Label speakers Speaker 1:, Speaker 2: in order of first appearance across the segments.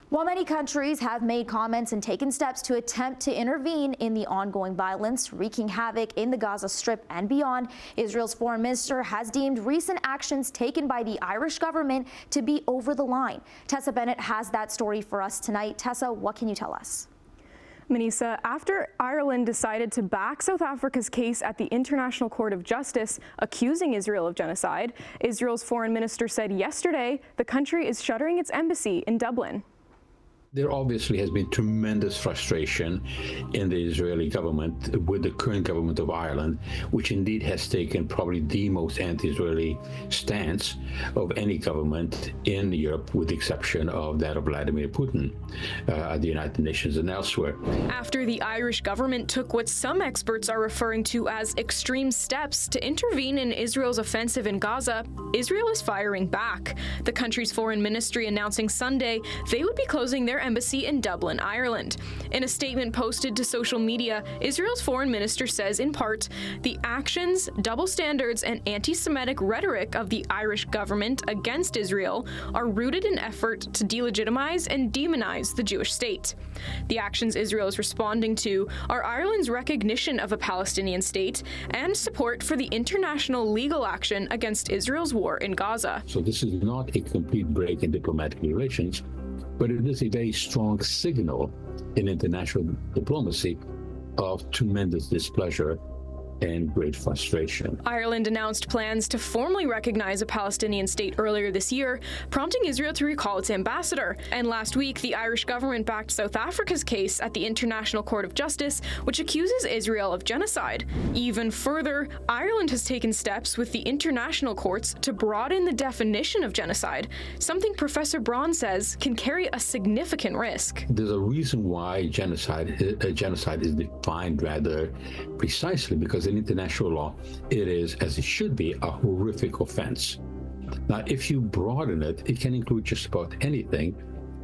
Speaker 1: While many countries have made comments and taken steps to attempt to intervene in the ongoing violence wreaking havoc in the Gaza Strip and beyond, Israel's foreign minister has deemed recent actions taken by the Irish government to be over the line. Tessa Bennett has that story for us tonight. Tessa, what can you tell us?
Speaker 2: Manisa, after Ireland decided to back South Africa's case at the International Court of Justice accusing Israel of genocide, Israel's foreign minister said yesterday the country is shuttering its embassy in Dublin.
Speaker 3: There obviously has been tremendous frustration in the Israeli government with the current government of Ireland, which indeed has taken probably the most anti-Israeli stance of any government in Europe, with the exception of that of Vladimir Putin at the United Nations and elsewhere.
Speaker 2: After the Irish government took what some experts are referring to as extreme steps to intervene in Israel's offensive in Gaza, Israel is firing back. The country's foreign ministry announcing Sunday they would be closing their embassy in Dublin, Ireland. In a statement posted to social media, Israel's foreign minister says, in part, the actions, double standards, and anti-Semitic rhetoric of the Irish government against Israel are rooted in effort to delegitimize and demonize the Jewish state. The actions Israel is responding to are Ireland's recognition of a Palestinian state and support for the international legal action against Israel's war in Gaza.
Speaker 3: So this is not a complete break in diplomatic relations, but it is a very strong signal in international diplomacy of tremendous displeasure and great frustration.
Speaker 2: Ireland announced plans to formally recognize a Palestinian state earlier this year, prompting Israel to recall its ambassador. And last week, the Irish government backed South Africa's case at the International Court of Justice, which accuses Israel of genocide. Even further, Ireland has taken steps with the international courts to broaden the definition of genocide, something Professor Braun says can carry a significant risk.
Speaker 3: There's a reason why genocide is defined rather precisely, because in international law, it is, as it should be, a horrific offense. Now, if you broaden it, it can include just about anything.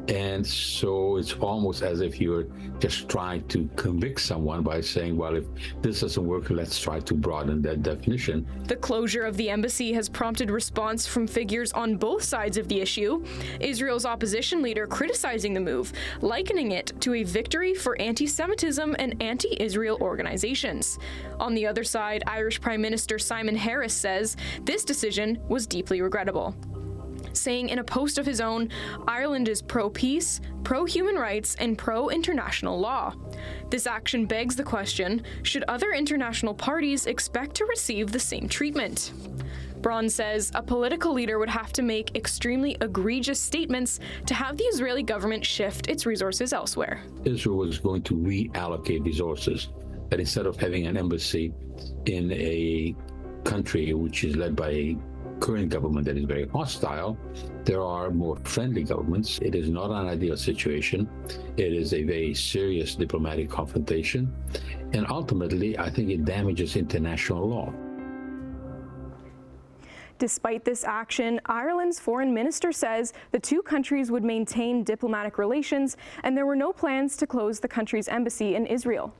Speaker 3: And so it's almost as if you're just trying to convict someone by saying, well, if this doesn't work, let's try to broaden that definition.
Speaker 2: The closure of the embassy has prompted response from figures on both sides of the issue. Israel's opposition leader criticizing the move, likening it to a victory for anti-Semitism and anti-Israel organizations. On the other side, Irish Prime Minister Simon Harris says this decision was deeply regrettable, saying in a post of his own, Ireland is pro-peace, pro-human rights, and pro-international law. This action begs the question, should other international parties expect to receive the same treatment? Braun says a political leader would have to make extremely egregious statements to have the Israeli government shift its resources elsewhere.
Speaker 3: Israel was going to reallocate resources, that instead of having an embassy in a country which is led by a current government that is very hostile, there are more friendly governments. It is not an ideal situation. It is a very serious diplomatic confrontation. And ultimately, I think it damages international law.
Speaker 2: Despite this action, Ireland's foreign minister says the two countries would maintain diplomatic relations, and there were no plans to close the country's embassy in Israel.